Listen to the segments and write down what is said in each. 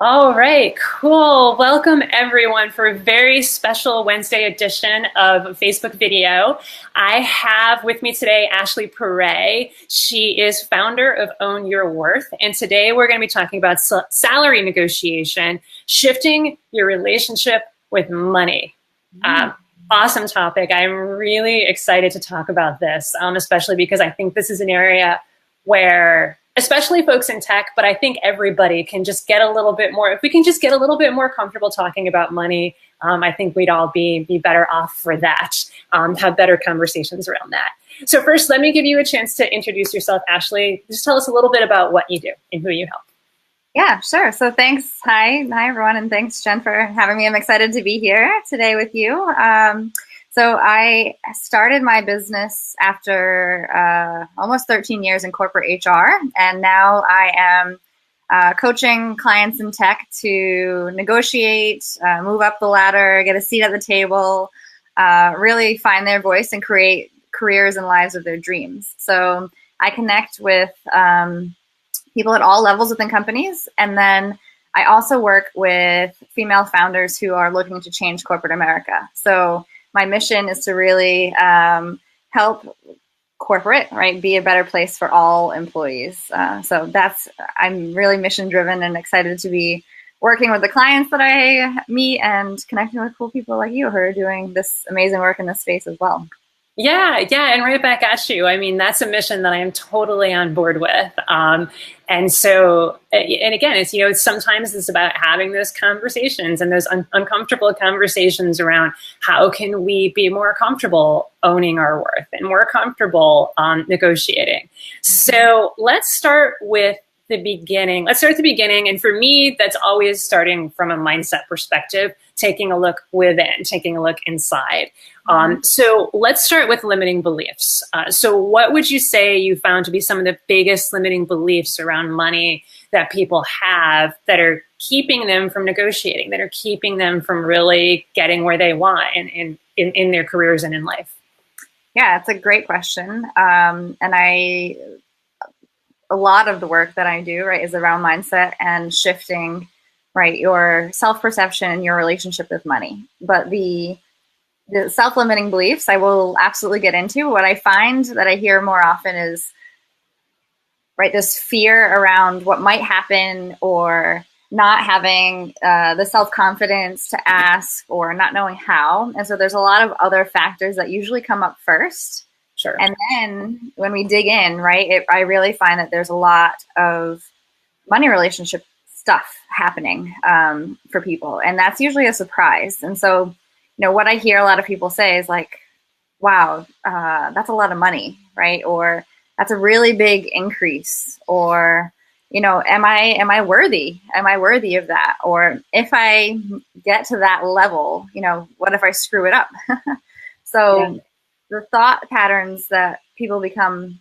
All right, cool. Welcome everyone for a very special Wednesday edition of Facebook Video. I have with me today Ashley Paré. She is founder of Own Your Worth, and today we're going to be talking about salary negotiation, shifting your relationship with money. Um, awesome topic. I'm really excited to talk about this, especially because I think this is an area where especially folks in tech, but I think everybody can just get a little bit more, if we can just get a little bit more comfortable talking about money, I think we'd all be better off for that, have better conversations around that. So first, let me give you a chance to introduce yourself, Ashley. Just tell us a little bit about what you do and who you help. Yeah, sure. So thanks. Hi, everyone. And thanks, Jen, for having me. I'm excited to be here today with you. So I started my business after almost 13 years in corporate HR, and now I am coaching clients in tech to negotiate, move up the ladder, get a seat at the table, really find their voice and create careers and lives of their dreams. So I connect with people at all levels within companies, and then I also work with female founders who are looking to change corporate America. So my mission is to really help corporate, right, be a better place for all employees. I'm really mission driven and excited to be working with the clients that I meet and connecting with cool people like you who are doing this amazing work in this space as well. Yeah, and right back at you. I mean, that's a mission that I am totally on board with. And so, and again, it's sometimes it's about having those conversations and those uncomfortable conversations around how can we be more comfortable owning our worth and more comfortable negotiating. So let's start with the beginning. Let's start at the beginning. And for me, that's always starting from a mindset perspective, taking a look within, taking a look inside. So let's start with limiting beliefs. So what would you say you found to be some of the biggest limiting beliefs around money that people have that are keeping them from negotiating, that are keeping them from really getting where they want in their careers and in life? Yeah, it's a great question. A lot of the work that I do, right, is around mindset and shifting, right, your self-perception and your relationship with money. But the self-limiting beliefs I will absolutely get into. What I find that I hear more often is, right, this fear around what might happen, or not having the self-confidence to ask, or not knowing how. And so there's a lot of other factors that usually come up first. Sure. And then when we dig in, right, I really find that there's a lot of money relationship stuff happening for people. And that's usually a surprise. And so, what I hear a lot of people say is like, wow, that's a lot of money, right? Or that's a really big increase. Or, am I worthy? Am I worthy of that? Or if I get to that level, what if I screw it up? So the thought patterns that people become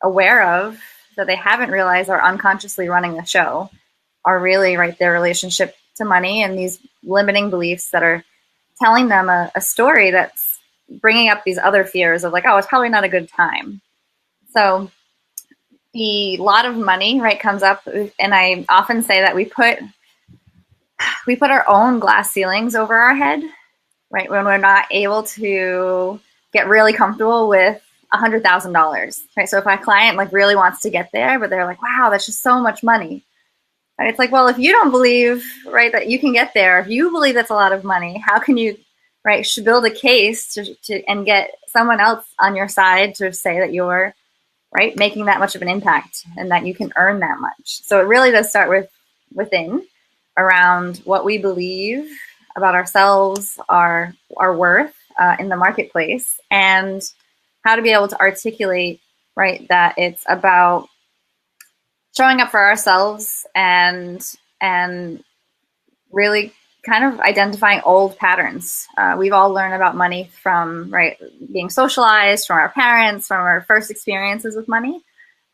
aware of that they haven't realized are unconsciously running the show are really, right, their relationship to money and these limiting beliefs that are telling them a story that's bringing up these other fears of like, oh, it's probably not a good time. So the lot of money, right, comes up, and I often say that we put our own glass ceilings over our head, right, when we're not able to get really comfortable with $100,000, right? So if a client like really wants to get there, but they're like, wow, that's just so much money. Right? It's like, well, if you don't believe, right, that you can get there, if you believe that's a lot of money, how can you, right, should build a case and get someone else on your side to say that you're, right, making that much of an impact and that you can earn that much. So it really does start within, around what we believe about ourselves, our worth in the marketplace, and how to be able to articulate, right, that it's about showing up for ourselves and really kind of identifying old patterns. We've all learned about money from, right, being socialized, from our parents, from our first experiences with money.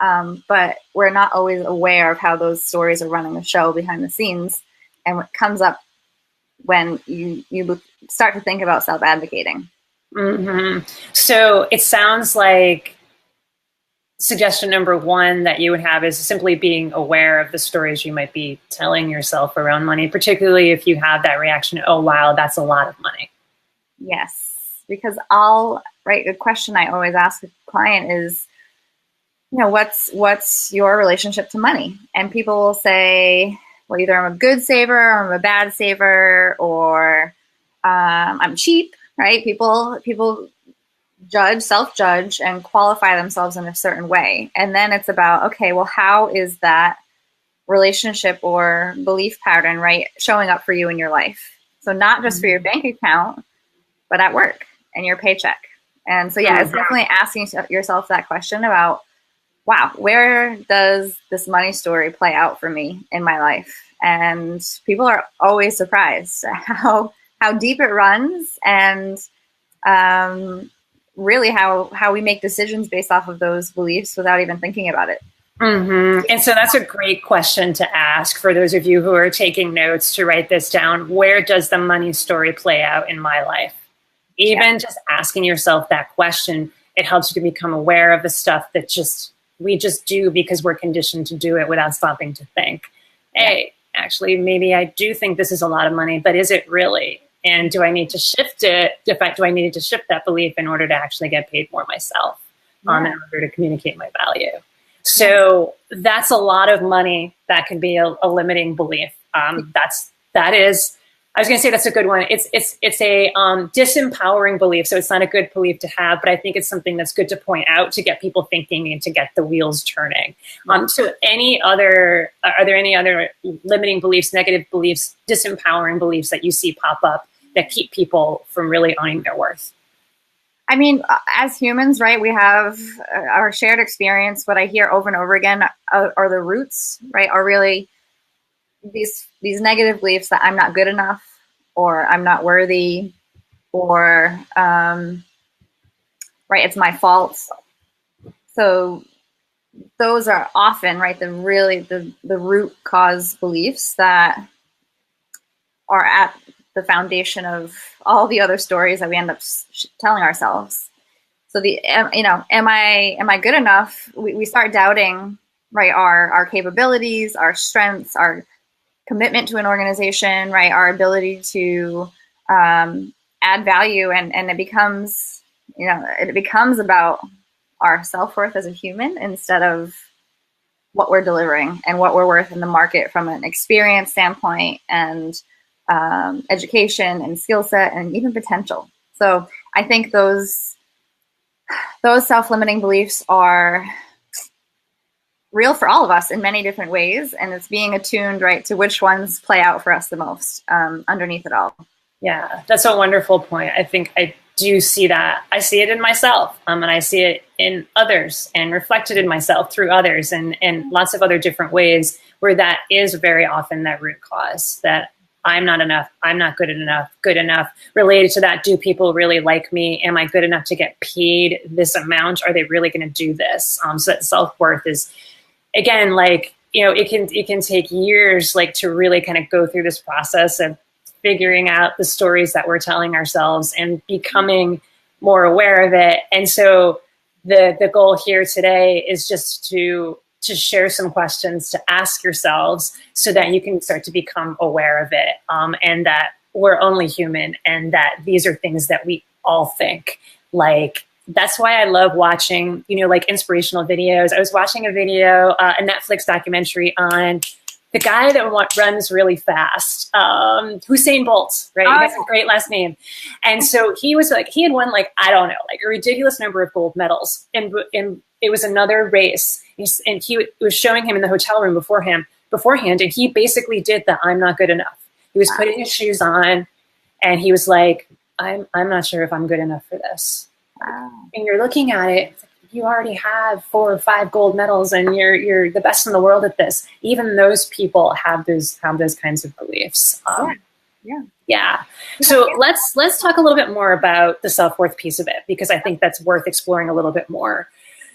But we're not always aware of how those stories are running the show behind the scenes. And what comes up when you start to think about self-advocating. Mm-hmm. So it sounds like suggestion number one that you would have is simply being aware of the stories you might be telling yourself around money, particularly if you have that reaction, oh, wow, that's a lot of money. Yes, because right, the question I always ask a client is, what's your relationship to money? And people will say, well, either I'm a good saver or I'm a bad saver, or I'm cheap, right? People self-judge and qualify themselves in a certain way. And then it's about, okay, well, how is that relationship or belief pattern, right, showing up for you in your life? So not just for your bank account, but at work and your paycheck. And so, yeah, it's definitely asking yourself that question about, wow, where does this money story play out for me in my life? And people are always surprised how deep it runs, and really how we make decisions based off of those beliefs without even thinking about it. Mm-hmm. And so that's a great question to ask for those of you who are taking notes, to write this down. Where does the money story play out in my life? Even just asking yourself that question, it helps you to become aware of the stuff that we just do because we're conditioned to do it without stopping to think, hey, actually, maybe I do think this is a lot of money, but is it really? And do I need to shift it? In fact, do I need to shift that belief in order to actually get paid more myself, in order to communicate my value? So that's a lot of money. That can be a limiting belief. I was going to say that's a good one. It's a disempowering belief. So it's not a good belief to have, but I think it's something that's good to point out to get people thinking and to get the wheels turning. So are there any other limiting beliefs, negative beliefs, disempowering beliefs that you see pop up that keep people from really owning their worth? I mean, as humans, right, we have our shared experience. What I hear over and over again are the roots, right, are really these negative beliefs that I'm not good enough, or I'm not worthy, or right, it's my fault. So those are often, right, the root cause beliefs that are at the foundation of all the other stories that we end up telling ourselves. So am I good enough? We start doubting, right, our capabilities, our strengths, our commitment to an organization, right, our ability to add value, and it becomes about our self-worth as a human instead of what we're delivering and what we're worth in the market from an experience standpoint, and education and skill set and even potential. So I think those self-limiting beliefs are real for all of us in many different ways, and it's being attuned, right, to which ones play out for us the most underneath it all. Yeah, that's a wonderful point. I think I do see that. I see it in myself, and I see it in others, and reflected in myself through others, and lots of other different ways where that is very often that root cause, that I'm not enough, I'm not good enough. Related to that, do people really like me? Am I good enough to get paid this amount? Are they really going to do this? So that self-worth is, again, like, it can take years, like, to really kind of go through this process of figuring out the stories that we're telling ourselves and becoming more aware of it. And so the goal here today is just to share some questions to ask yourselves so that you can start to become aware of it, and that we're only human, and that these are things that we all think. Like, that's why I love watching, like, inspirational videos. I was watching a video, a Netflix documentary on the guy that runs really fast, Usain Bolt, right? He has a great last name. And so he had won, like, I don't know, like, a ridiculous number of gold medals. And it was another race. And he was showing him in the hotel room beforehand. And he basically did the I'm not good enough. He was putting his shoes on, and he was like, I'm not sure if I'm good enough for this. Wow. And you're looking at it, it's like, you already have 4 or 5 gold medals, and you're the best in the world at this. Even those people have those kinds of beliefs. Yeah. So let's talk a little bit more about the self-worth piece of it, because I think that's worth exploring a little bit more.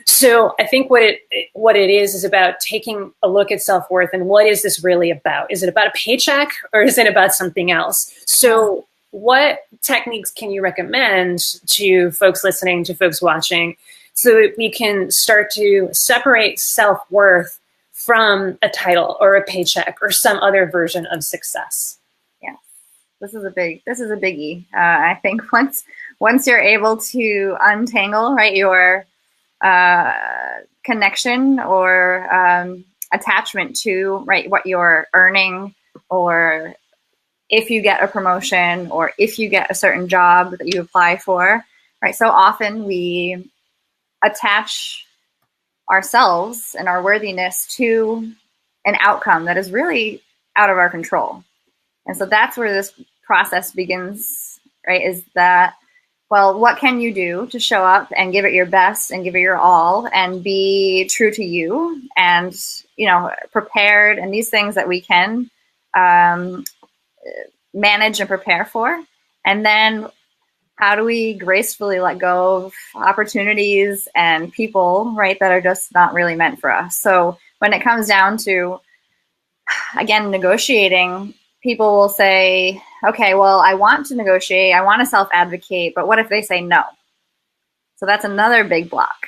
So I think what it is about taking a look at self-worth, and what is this really about? Is it about a paycheck, or is it about something else? So what techniques can you recommend to folks listening, to folks watching, so that we can start to separate self-worth from a title or a paycheck or some other version of success. Yeah, this is a biggie. I think once you're able to untangle, right, your connection or attachment to, right, what you're earning, or if you get a promotion or if you get a certain job that you apply for, right? So often we attach ourselves and our worthiness to an outcome that is really out of our control. And so that's where this process begins, right? Is that, well, what can you do to show up and give it your best and give it your all and be true to you and, prepared, and these things that we can manage and prepare for. And then how do we gracefully let go of opportunities and people, right, that are just not really meant for us? So when it comes down to, again, negotiating, people will say, okay, well, I want to negotiate, I want to self-advocate, but what if they say no? So that's another big block,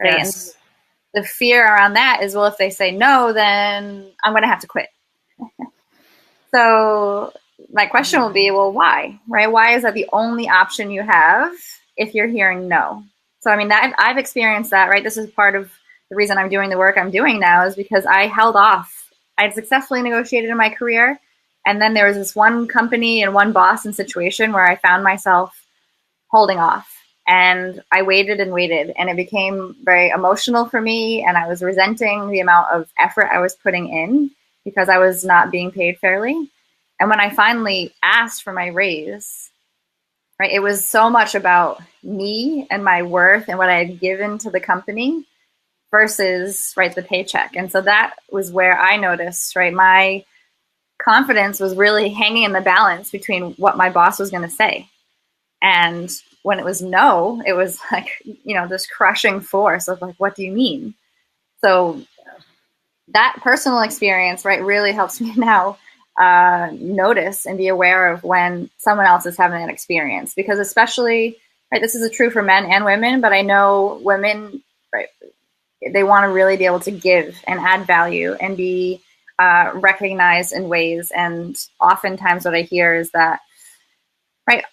right? Yes. And the fear around that is, well, if they say no, then I'm going to have to quit. So my question will be, well, why, right? Why is that the only option you have if you're hearing no? So, I mean, that I've experienced that, right? This is part of the reason I'm doing the work I'm doing now, is because I held off. I had successfully negotiated in my career. And then there was this one company and one boss and situation where I found myself holding off. And I waited and waited, and it became very emotional for me. And I was resenting the amount of effort I was putting in because I was not being paid fairly. And when I finally asked for my raise, right, it was so much about me and my worth and what I had given to the company versus, right, the paycheck. And so that was where I noticed, right, my confidence was really hanging in the balance between what my boss was going to say. And when it was no, it was like, this crushing force of like, what do you mean? So that personal experience, right, really helps me now notice and be aware of when someone else is having that experience. Because especially, right, this is true for men and women, but I know women, right, they want to really be able to give and add value and be recognized in ways. And oftentimes what I hear is that, right,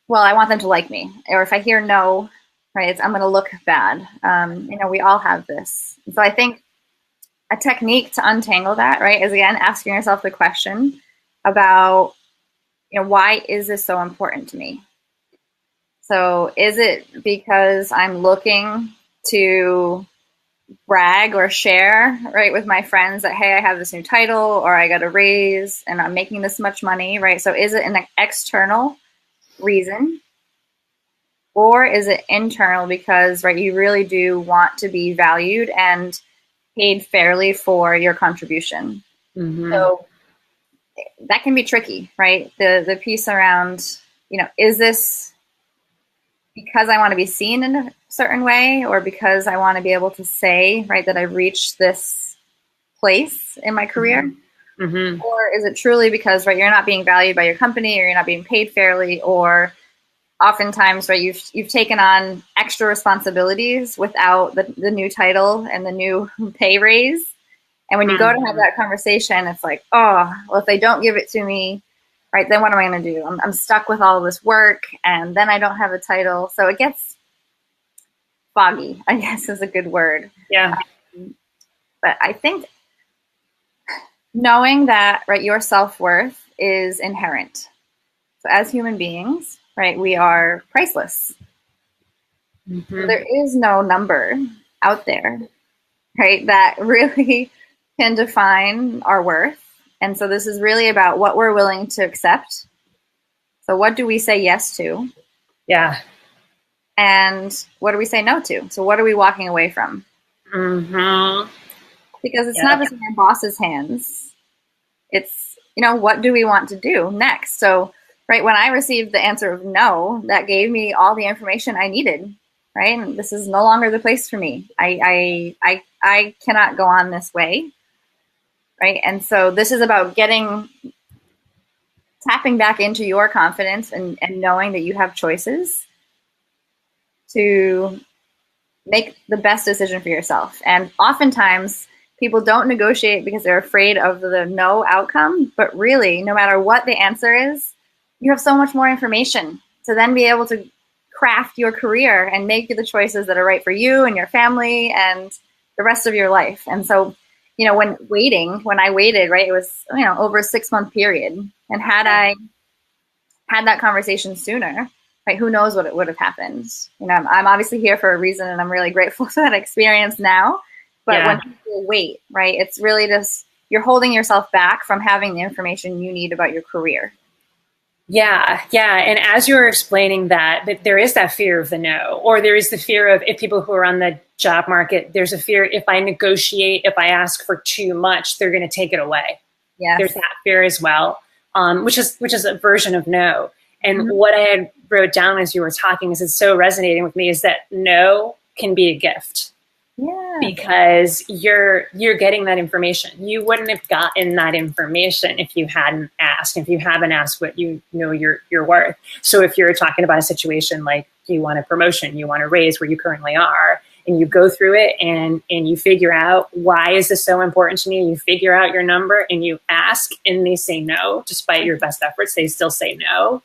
well, I want them to like me. Or if I hear no, right, I'm going to look bad. We all have this. So I think a technique to untangle that, right, is, again, asking yourself the question about, why is this so important to me? So is it because I'm looking to brag or share, right, with my friends that, hey, I have this new title or I got a raise and I'm making this much money, right? So is it an external reason, or is it internal because, right, you really do want to be valued and paid fairly for your contribution? Mm-hmm. So that can be tricky, right? The piece around, is this because I want to be seen in a certain way, or because I want to be able to say, right, that I've reached this place in my career? Mm-hmm. Or is it truly because, right, you're not being valued by your company, or you're not being paid fairly, or oftentimes, right, you've taken on extra responsibilities without the new title and the new pay raise. And when you go to have that conversation, it's like, oh, well, if they don't give it to me, right, then what am I going to do? I'm stuck with all this work, and then I don't have a title. So it gets foggy, I guess is a good word. Yeah. But I think knowing that, right, your self-worth is inherent. So as human beings, right, we are priceless. Mm-hmm. So there is no number out there, right, that really can define our worth. And so this is really about what we're willing to accept. So what do we say yes to? Yeah. And what do we say no to? So what are we walking away from? Mm-hmm. Because it's not just in our boss's hands. It's, what do we want to do next? So, right, when I received the answer of no, that gave me all the information I needed, right? And this is no longer the place for me. I cannot go on this way, right? And so this is about tapping back into your confidence and knowing that you have choices to make the best decision for yourself. And oftentimes people don't negotiate because they're afraid of the no outcome, but really, no matter what the answer is, you have so much more information to then be able to craft your career and make the choices that are right for you and your family and the rest of your life. And so, when I waited, right, it was, over a 6-month period. And had I had that conversation sooner, right, who knows what it would have happened. I'm obviously here for a reason, and I'm really grateful for that experience now. But when people wait, right, it's really just, you're holding yourself back from having the information you need about your career. Yeah. And as you were explaining that there is that fear of the no, or there is the fear of, if people who are on the job market, there's a fear, if I negotiate, if I ask for too much, they're going to take it away. Yes. There's that fear as well, which is a version of no. And what I had wrote down as you were talking, is it's so resonating with me, is that no can be a gift. Yeah. Because you're getting that information. You wouldn't have gotten that information if you hadn't asked, if you haven't asked what you know you're worth. So if you're talking about a situation like you want a promotion, you want a raise where you currently are, and you go through it and you figure out, why is this so important to me? You figure out your number and you ask and they say no, despite your best efforts, they still say no.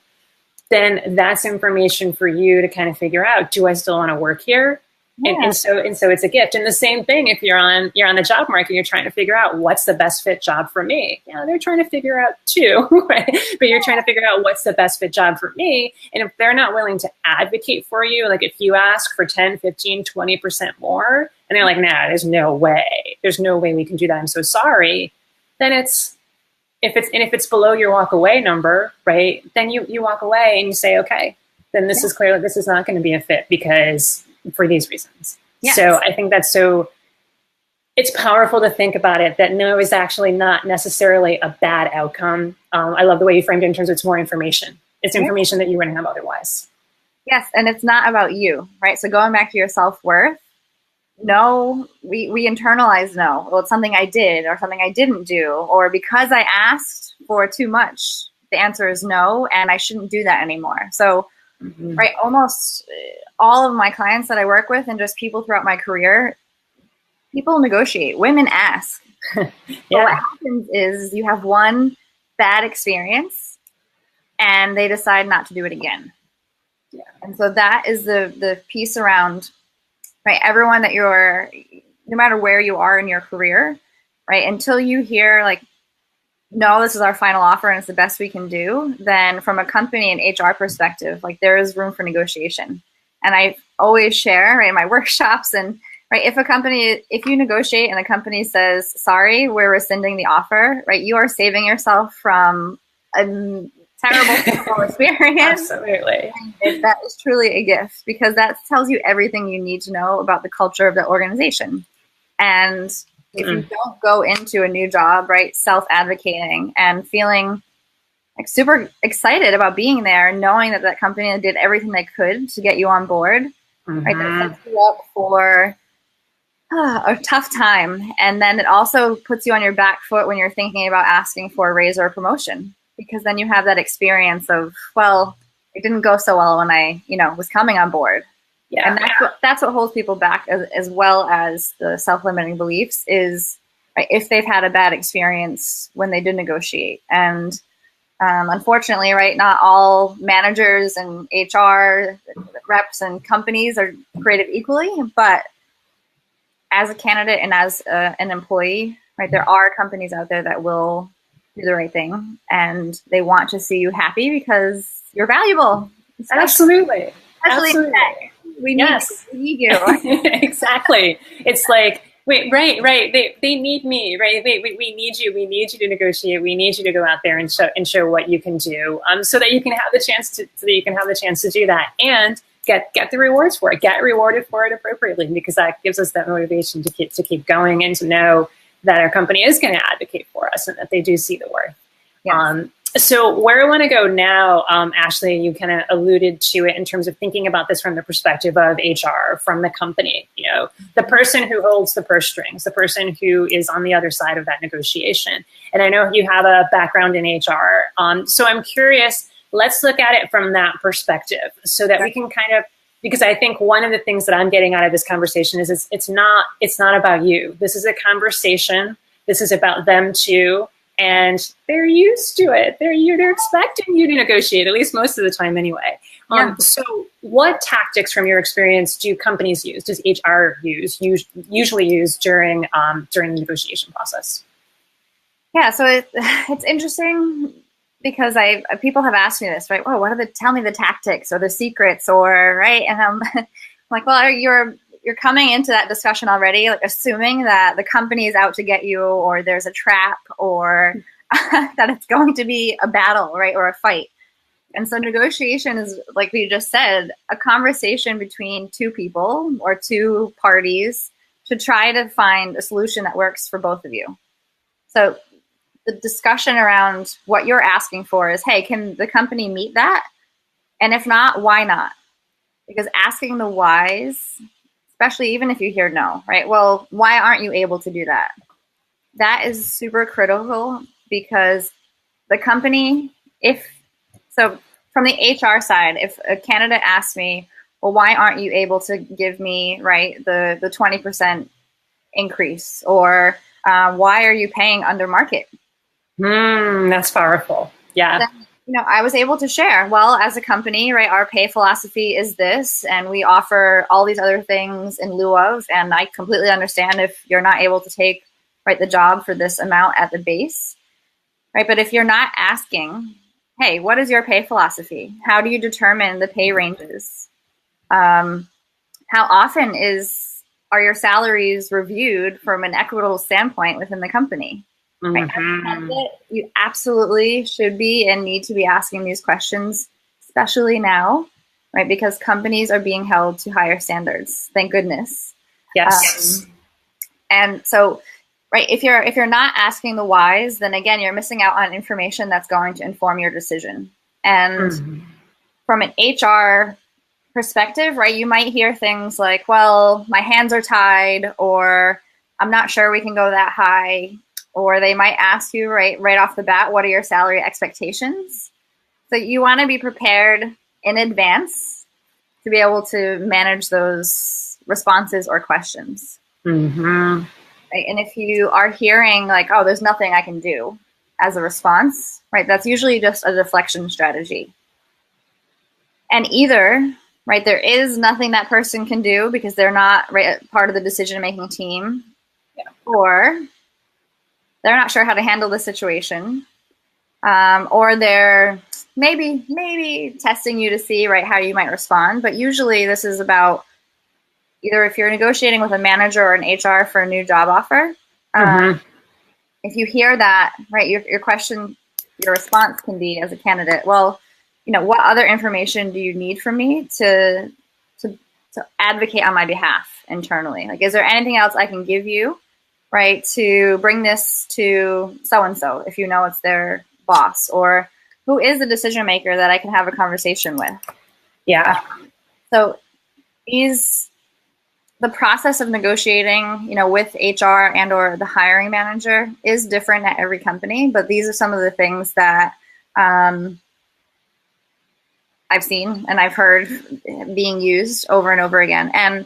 Then that's information for you to kind of figure out, do I still want to work here? Yeah. And so it's a gift. And the same thing, if you're on the job market, you're trying to figure out what's the best fit job for me. They're trying to figure out too, right? But you're trying to figure out what's the best fit job for me. And if they're not willing to advocate for you, like if you ask for 10, 15, 20% more, and they're like, nah, there's no way we can do that, I'm so sorry. Then if it's below your walk away number, right? Then you walk away and you say, okay, then this is clearly, this is not going to be a fit because for these reasons. Yes. So I think it's powerful to think about it, that no is actually not necessarily a bad outcome. I love the way you framed it in terms of, it's more information. It's information that you wouldn't have otherwise. Yes. And it's not about you, right? So going back to your self-worth, no, we internalize no. Well, it's something I did or something I didn't do, or because I asked for too much, the answer is no, and I shouldn't do that anymore. So right, almost all of my clients that I work with, and just people throughout my career, people negotiate. Women ask. But what happens is you have one bad experience and they decide not to do it again. Yeah. And so that is the piece around, right, everyone that no matter where you are in your career, right, until you hear like, no, this is our final offer and it's the best we can do, then from a company and HR perspective, like there is room for negotiation. And I always share, right, in my workshops, and right, if you negotiate and the company says, sorry, we're rescinding the offer, right, you are saving yourself from a terrible experience. Absolutely. And that is truly a gift, because that tells you everything you need to know about the culture of the organization. And if you don't go into a new job, right, self-advocating and feeling like super excited about being there, knowing that that company did everything they could to get you on board, right, that sets you up for a tough time. And then it also puts you on your back foot when you're thinking about asking for a raise or a promotion, because then you have that experience of, well, it didn't go so well when I, was coming on board. Yeah. And that's what holds people back, as well as the self-limiting beliefs, is right, if they've had a bad experience when they did negotiate. And unfortunately, right, not all managers and HR reps and companies are created equally. But as a candidate and as an employee, right, there are companies out there that will do the right thing, and they want to see you happy because you're valuable. Absolutely. Especially we need you. Exactly. It's like, wait, right. They need me, right? We need you. We need you to negotiate. We need you to go out there and show what you can do, so that you can have the chance to do that and get the rewards for it. Get rewarded for it appropriately, because that gives us that motivation to keep going, and to know that our company is going to advocate for us and that they do see the worth. Yes. So where I want to go now, Ashley, you kind of alluded to it in terms of thinking about this from the perspective of HR, from the company, the person who holds the purse strings, the person who is on the other side of that negotiation. And I know you have a background in HR. So I'm curious, let's look at it from that perspective, so that we can kind of because I think one of the things that I'm getting out of this conversation is it's not about you. This is a conversation. This is about them too, and they're used to it. They're expecting you to negotiate, at least most of the time anyway. Yeah. So what tactics from your experience do companies use? Does HR usually use during the negotiation process? Yeah, so it's interesting because people have asked me this, right? Oh, tell me the tactics or the secrets, or right? And I'm like, well, you're coming into that discussion already, like assuming that the company is out to get you, or there's a trap, or that it's going to be a battle, right, or a fight. And so negotiation is, like we just said, a conversation between two people or two parties to try to find a solution that works for both of you. So the discussion around what you're asking for is, hey, can the company meet that? And if not, why not? Because asking the whys, especially even if you hear no, right? Well, why aren't you able to do that? That is super critical, because the company, so from the HR side, if a candidate asks me, well, why aren't you able to give me, right, the 20% increase, or why are you paying under market? That's powerful. Yeah. Then, I was able to share, well, as a company, right, our pay philosophy is this, and we offer all these other things in lieu of, and I completely understand if you're not able to take, right, the job for this amount at the base, right? But if you're not asking, hey, what is your pay philosophy? How do you determine the pay ranges? How often are your salaries reviewed from an equitable standpoint within the company? Right? You absolutely should be and need to be asking these questions, especially now, right? Because companies are being held to higher standards. Thank goodness. Yes. And so, right, if you're not asking the whys, then again, you're missing out on information that's going to inform your decision. And from an HR perspective, right, you might hear things like, well, my hands are tied, or I'm not sure we can go that high. Or they might ask you right off the bat, what are your salary expectations? So you want to be prepared in advance to be able to manage those responses or questions. Right? And if you are hearing like, oh, there's nothing I can do as a response, right, that's usually just a deflection strategy. And either, right, there is nothing that person can do because they're not part of the decision-making team, or they're not sure how to handle the situation, or they're maybe testing you to see, right, how you might respond. But usually this is about either if you're negotiating with a manager or an HR for a new job offer, if you hear that, right, your question, your response can be as a candidate, well, what other information do you need from me to advocate on my behalf internally? Like, is there anything else I can give you, right, to bring this to so-and-so, if it's their boss, or who is the decision maker that I can have a conversation with? Yeah. So the process of negotiating, with HR and or the hiring manager is different at every company, but these are some of the things that I've seen and I've heard being used over and over again. And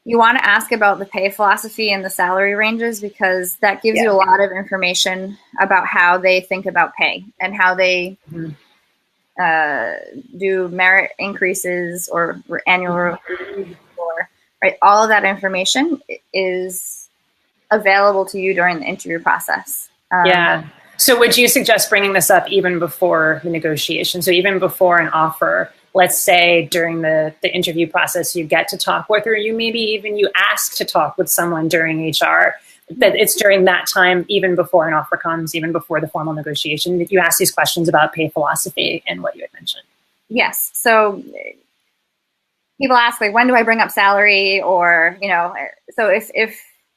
you want to ask about the pay philosophy and the salary ranges, because that gives you a lot of information about how they think about pay and how they do merit increases or annual reviews, or right. All of that information is available to you during the interview process. So would you suggest bringing this up even before the negotiation? So even before an offer, let's say during the interview process, you get to talk with, or you ask to talk with someone during HR, that it's during that time, even before an offer comes, even before the formal negotiation, that you ask these questions about pay philosophy and what you had mentioned. Yes. So people ask, like, when do I bring up salary? Or, so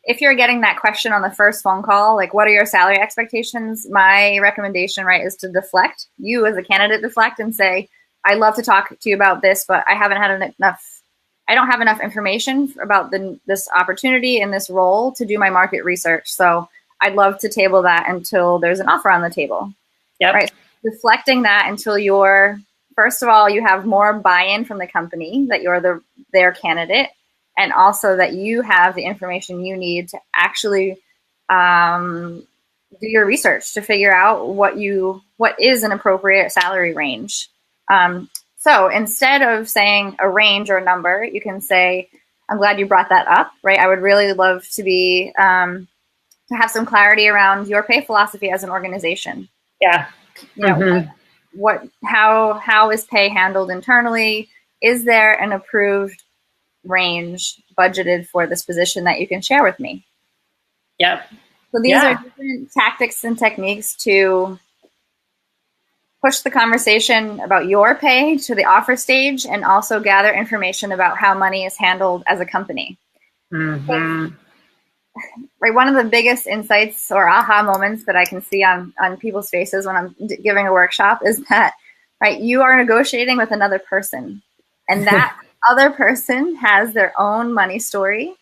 if you're getting that question on the first phone call, like, what are your salary expectations? My recommendation, right, is to deflect. You as a candidate deflect and say, I'd love to talk to you about this, but I don't have enough information about this opportunity and this role to do my market research. So I'd love to table that until there's an offer on the table. Yep. Right. Deflecting that until you're first of all, you have more buy-in from the company that you're their candidate, and also that you have the information you need to actually do your research to figure out what is an appropriate salary range. So instead of saying a range or a number, you can say, I'm glad you brought that up, right? I would really love to be to have some clarity around your pay philosophy as an organization. Yeah. You know, how is pay handled internally? Is there an approved range budgeted for this position that you can share with me? Yep. So these are different tactics and techniques to push the conversation about your pay to the offer stage, and also gather information about how money is handled as a company. Right. One of the biggest insights or aha moments that I can see on people's faces when I'm giving a workshop is that, right, you are negotiating with another person, and that other person has their own money story,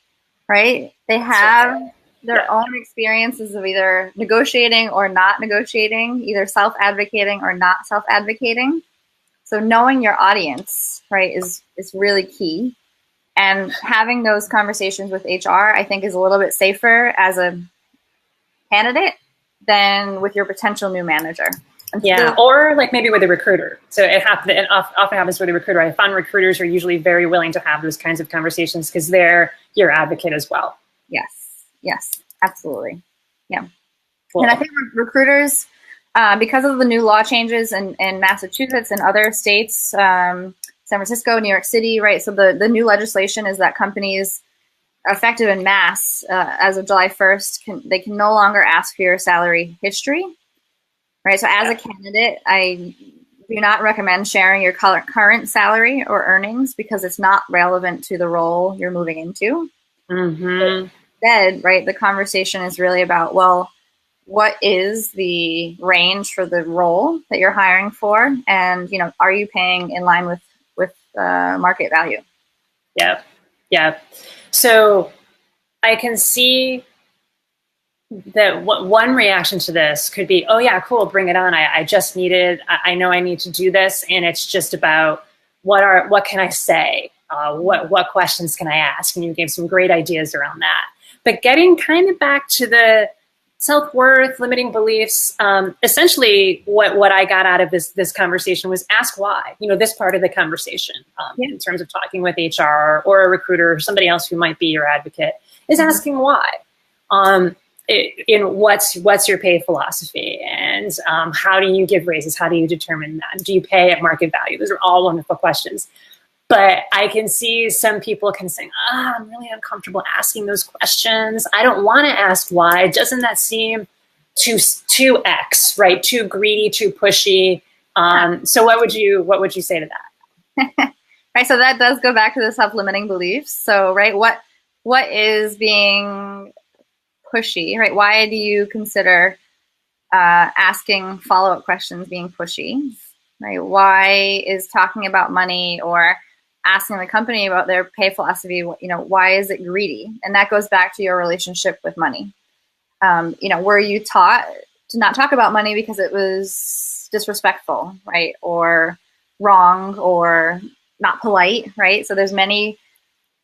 right? They have their own experiences of either negotiating or not negotiating, either self-advocating or not self-advocating. So knowing your audience, right, is really key. And having those conversations with HR, I think, is a little bit safer as a candidate than with your potential new manager. Yeah, or like maybe with a recruiter. So it often happens with a recruiter. I find recruiters are usually very willing to have those kinds of conversations because they're your advocate as well. Yes, absolutely. Yeah. Cool. And I think recruiters, because of the new law changes in Massachusetts and other states, San Francisco, New York City, right? So the new legislation is that companies effective in Mass as of July 1st, they can no longer ask for your salary history, right? So as a candidate, I do not recommend sharing your current salary or earnings because it's not relevant to the role you're moving into. Instead, right, the conversation is really about, well, what is the range for the role that you're hiring for? And, you know, are you paying in line with market value? Yeah. So I can see that one reaction to this could be, oh yeah, cool, bring it on. I just needed, I know I need to do this. And it's just about what can I say? What questions can I ask? And you gave some great ideas around that. But getting kind of back to the self-worth, limiting beliefs, essentially what I got out of this conversation was ask why, you know, this part of the conversation in terms of talking with HR or a recruiter or somebody else who might be your advocate is asking why. In what's your pay philosophy, and how do you give raises? How do you determine that? Do you pay at market value? Those are all wonderful questions. But I can see some people can say, I'm really uncomfortable asking those questions. I don't want to ask why. Doesn't that seem too X, right? Too greedy, too pushy. So what would you say to that? Right. So that does go back to the self-limiting beliefs. So, right, what is being pushy, right? Why do you consider asking follow-up questions being pushy, right? Why is talking about money or asking the company about their pay philosophy, you know, why is it greedy? And that goes back to your relationship with money. You know, were you taught to not talk about money because it was disrespectful, right? Or wrong or not polite, right? So there's many,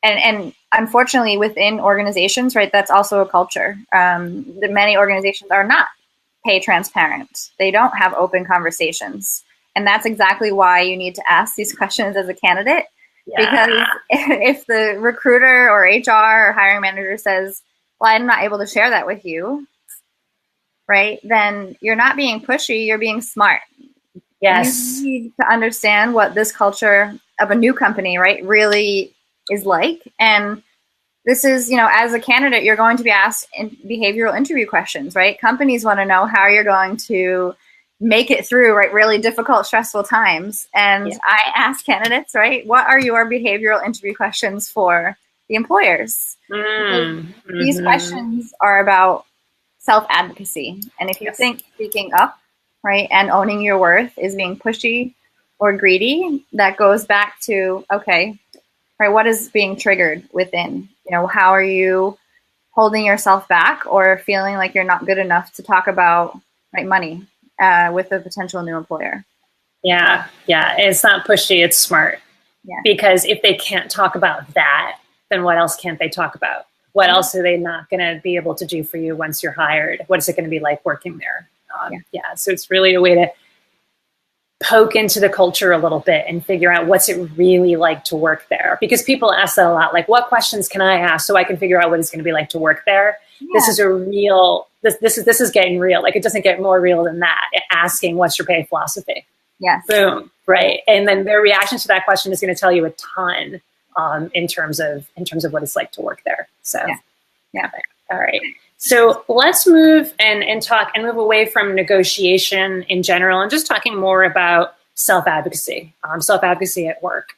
and unfortunately within organizations, right, that's also a culture. That many organizations are not pay transparent. They don't have open conversations. And that's exactly why you need to ask these questions as a candidate. Because if the recruiter or HR or hiring manager says, well, I'm not able to share that with you, right, then you're not being pushy, you're being smart. Yes. You need to understand what this culture of a new company, right, really is like. And this is, you know, as a candidate, you're going to be asked behavioral interview questions, right? Companies want to know how you're going to make it through, right, really difficult, stressful times. And I ask candidates, right, what are your behavioral interview questions for the employers? These questions are about self-advocacy. And if you think speaking up, right, and owning your worth is being pushy or greedy, that goes back to, okay, right, what is being triggered within? You know, how are you holding yourself back or feeling like you're not good enough to talk about, right, money with a potential new employer? Yeah. Yeah. It's not pushy, it's smart. Yeah. Because if they can't talk about that, then what else can't they talk about? What else are they not going to be able to do for you once you're hired? What is it going to be like working there? Yeah. So it's really a way to poke into the culture a little bit and figure out what's it really like to work there. Because people ask that a lot, like, what questions can I ask so I can figure out what it's going to be like to work there? Yeah. This is a real, this is getting real. Like, it doesn't get more real than that. Asking, what's your pay philosophy? Yes. Boom. Right. And then their reaction to that question is going to tell you a ton in terms of what it's like to work there. So, yeah. All right. So let's move and talk and move away from negotiation in general and just talking more about self-advocacy at work.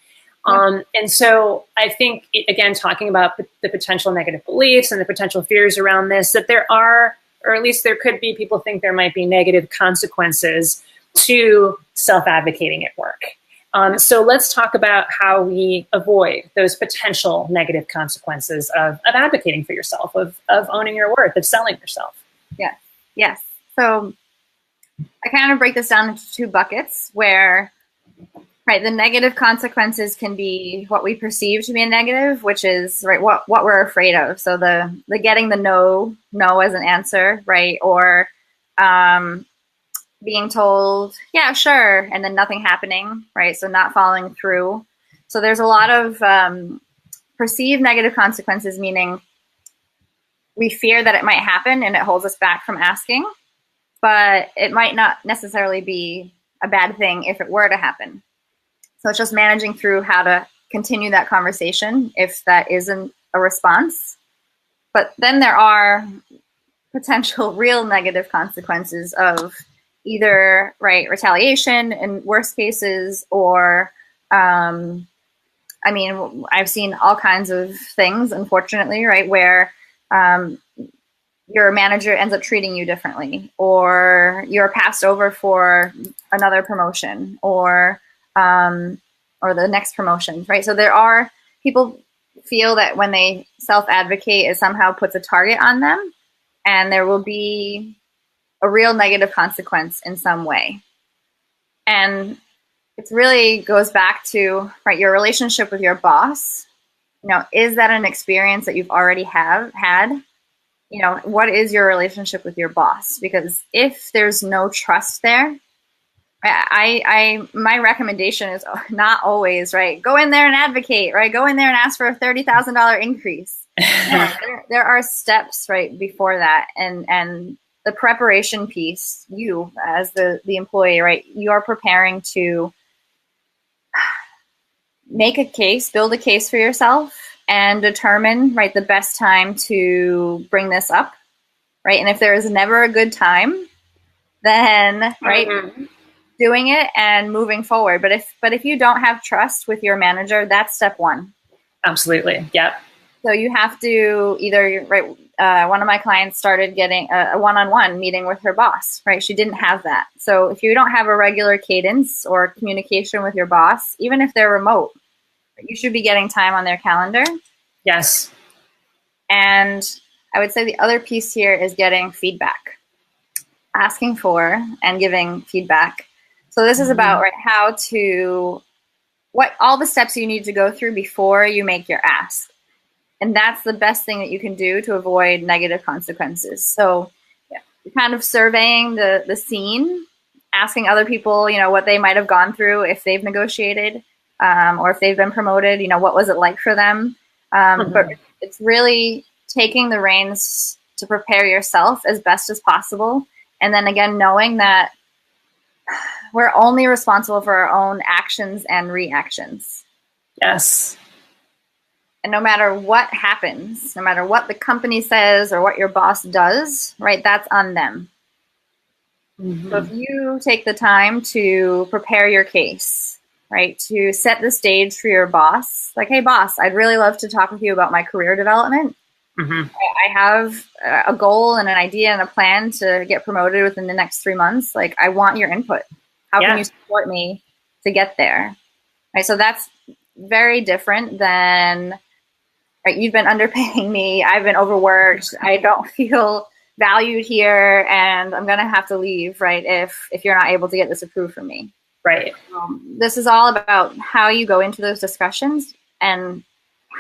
And so I think, again, talking about the potential negative beliefs and the potential fears around this, that there are, or at least there could be, people think there might be negative consequences to self-advocating at work. So let's talk about how we avoid those potential negative consequences of advocating for yourself, of owning your worth, of selling yourself. Yeah. Yes. So I kind of break this down into two buckets where, right, the negative consequences can be what we perceive to be a negative, which is, right, what we're afraid of. So the getting the no as an answer, right, or being told, yeah, sure, and then nothing happening, right? So not following through. So there's a lot of perceived negative consequences, meaning we fear that it might happen and it holds us back from asking, but it might not necessarily be a bad thing if it were to happen. So it's just managing through how to continue that conversation if that isn't a response. But then there are potential real negative consequences of either, right, retaliation in worst cases, or I mean, I've seen all kinds of things, unfortunately, right, where your manager ends up treating you differently, or you're passed over for another promotion, or the next promotion, right? So there are, people feel that when they self-advocate, it somehow puts a target on them, and there will be a real negative consequence in some way. And it really goes back to, right, your relationship with your boss. You know, is that an experience that you've already had? You know, what is your relationship with your boss? Because if there's no trust there, my recommendation is not always, right, go in there and advocate, right? Go in there and ask for a $30,000 increase. No, there are steps, right, before that. And the preparation piece, you as the employee, right, you are preparing to make a case, build a case for yourself, and determine, right, the best time to bring this up, right? And if there is never a good time, then, right, doing it and moving forward. But if you don't have trust with your manager, that's step one. Absolutely. Yep. So you have to either, right, one of my clients started getting a one-on-one meeting with her boss, right? She didn't have that. So if you don't have a regular cadence or communication with your boss, even if they're remote, you should be getting time on their calendar. Yes. And I would say the other piece here is getting feedback, asking for and giving feedback. So this is about, right, what all the steps you need to go through before you make your ask. And that's the best thing that you can do to avoid negative consequences. So you're kind of surveying the scene, asking other people, you know, what they might have gone through if they've negotiated, or if they've been promoted, you know, what was it like for them? But it's really taking the reins to prepare yourself as best as possible. And then again, knowing that we're only responsible for our own actions and reactions. Yes. And no matter what happens, no matter what the company says or what your boss does, right, that's on them. So if you take the time to prepare your case, right, to set the stage for your boss, like, hey, boss, I'd really love to talk with you about my career development. I have a goal and an idea and a plan to get promoted within the next 3 months. Like, I want your input. How can you support me to get there? Right. So that's very different than, right, you've been underpaying me, I've been overworked, I don't feel valued here, and I'm going to have to leave, right, if you're not able to get this approved for me. Right. This is all about how you go into those discussions, and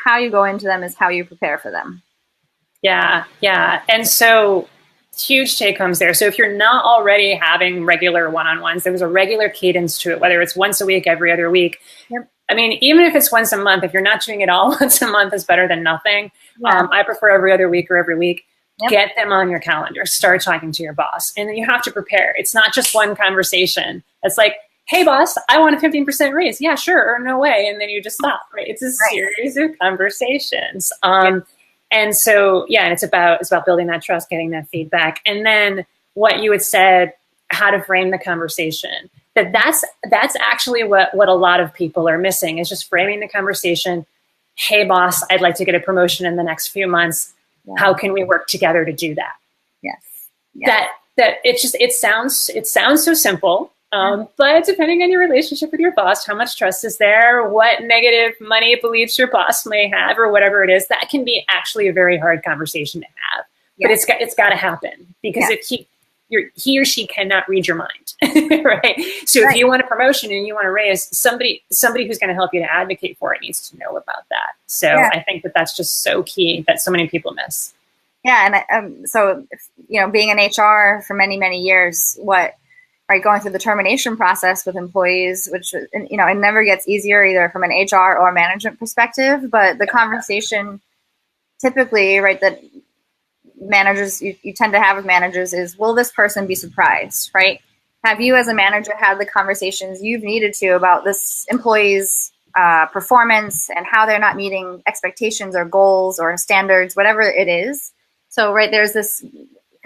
how you go into them is how you prepare for them. Yeah, yeah. And so huge take homes there. So if you're not already having regular one-on-ones, there's a regular cadence to it, whether it's once a week, every other week. Yep. I mean, even if it's once a month, if you're not doing it all once a month is better than nothing. Yeah. I prefer every other week or every week. Yep. Get them on your calendar. Start talking to your boss. And then you have to prepare. It's not just one conversation. It's like, hey, boss, I want a 15% raise. Yeah, sure, or no way. And then you just stop, right? It's a series of conversations. And so, yeah, and it's about building that trust, getting that feedback. And then what you had said, how to frame the conversation. That's actually what a lot of people are missing, is just framing the conversation. Hey, boss, I'd like to get a promotion in the next few months. Yeah. How can we work together to do that? Yes. Yeah. That it sounds so simple. But depending on your relationship with your boss, how much trust is there, what negative money beliefs your boss may have, or whatever it is, that can be actually a very hard conversation to have. Yeah. But it's got to happen, because if he or she cannot read your mind, right? So if you want a promotion and you want to raise, somebody who's going to help you to advocate for it needs to know about that. So I think that's just so key that so many people miss. Yeah, and so being in HR for many, many years, going through the termination process with employees, which, it never gets easier either from an HR or management perspective, but the conversation typically, right, that managers, you tend to have with managers is, will this person be surprised, right? Have you as a manager had the conversations you've needed to about this employee's performance and how they're not meeting expectations or goals or standards, whatever it is? So, right, there's this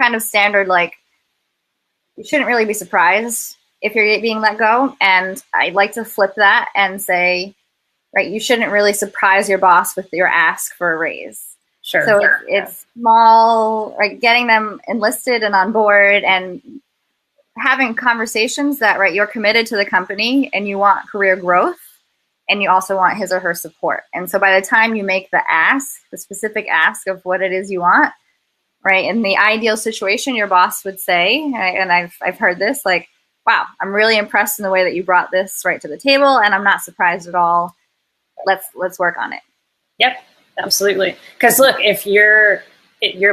kind of standard, like, you shouldn't really be surprised if you're being let go. And I'd like to flip that and say, right, you shouldn't really surprise your boss with your ask for a raise. Sure. So it's small, right, getting them enlisted and on board, and having conversations that, right, you're committed to the company and you want career growth, and you also want his or her support. And so by the time you make the ask, the specific ask of what it is you want, right, in the ideal situation, your boss would say, and I've heard this, like, wow, I'm really impressed in the way that you brought this right to the table, and I'm not surprised at all. Let's work on it. Yep, absolutely. Because look, if your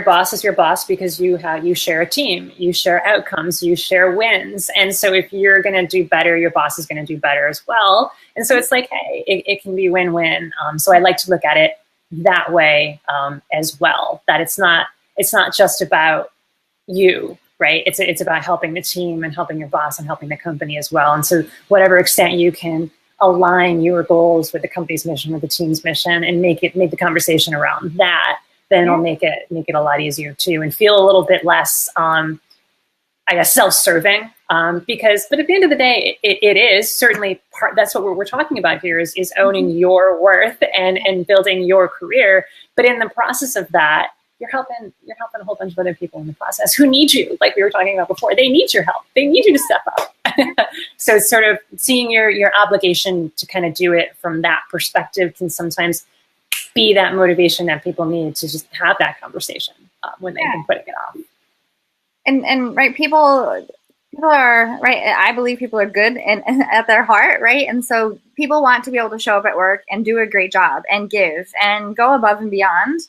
boss is your boss because you share a team, you share outcomes, you share wins, and so if you're going to do better, your boss is going to do better as well. And so it's like, hey, it can be win-win. So I like to look at it that way as well. That it's not just about you, right? It's about helping the team and helping your boss and helping the company as well. And so whatever extent you can align your goals with the company's mission, with the team's mission, and make the conversation around that, then it'll make it a lot easier too, and feel a little bit less, self-serving. But at the end of the day, it is certainly that's what we're talking about here is owning your worth and building your career. But in the process of that, you're helping a whole bunch of other people in the process who need you, like we were talking about before. They need your help. They need you to step up. So it's sort of seeing your obligation to kind of do it from that perspective can sometimes be that motivation that people need to just have that conversation when they've been putting it off. And right, people are, right, I believe people are good and at their heart, right? And so people want to be able to show up at work and do a great job and give and go above and beyond,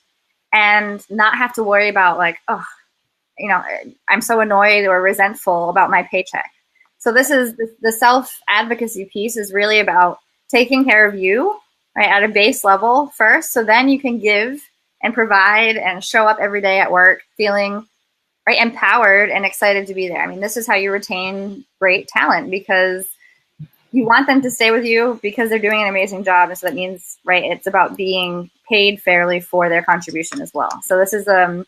and not have to worry about, like, I'm so annoyed or resentful about my paycheck. So this is the self-advocacy piece is really about taking care of you, right, at a base level first, so then you can give and provide and show up every day at work feeling, right, empowered and excited to be there. I mean, this is how you retain great talent, because you want them to stay with you because they're doing an amazing job. And so that means, right, it's about being paid fairly for their contribution as well. So this is, the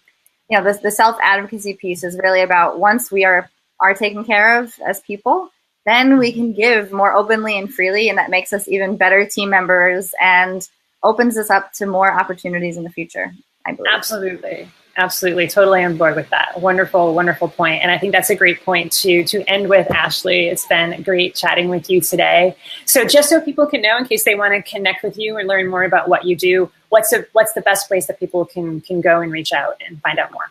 self-advocacy piece is really about, once we are taken care of as people, then we can give more openly and freely, and that makes us even better team members and opens us up to more opportunities in the future, I believe. Absolutely. Totally on board with that. Wonderful, wonderful point. And I think that's a great point to end with, Ashley. It's been great chatting with you today. So just so people can know, in case they want to connect with you and learn more about what you do, what's the best place that people can go and reach out and find out more?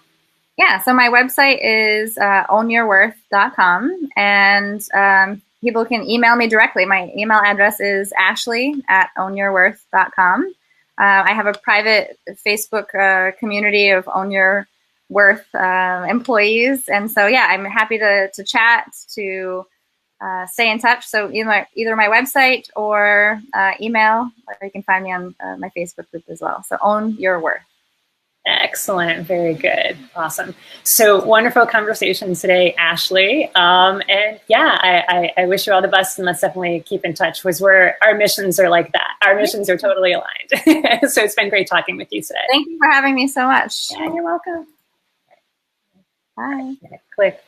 Yeah, so my website is ownyourworth.com. And people can email me directly. My email address is ashley@ownyourworth.com. I have a private Facebook community of Own Your Worth employees. And so, yeah, I'm happy to chat, to stay in touch. So either my website or email, or you can find me on my Facebook group as well. So Own Your Worth. Excellent. Very good. Awesome. So wonderful conversation today, Ashley. And yeah, I wish you all the best, and let's definitely keep in touch, because our missions are like that. Our missions are totally aligned. So it's been great talking with you today. Thank you for having me so much. Yeah, you're welcome. Bye. Click.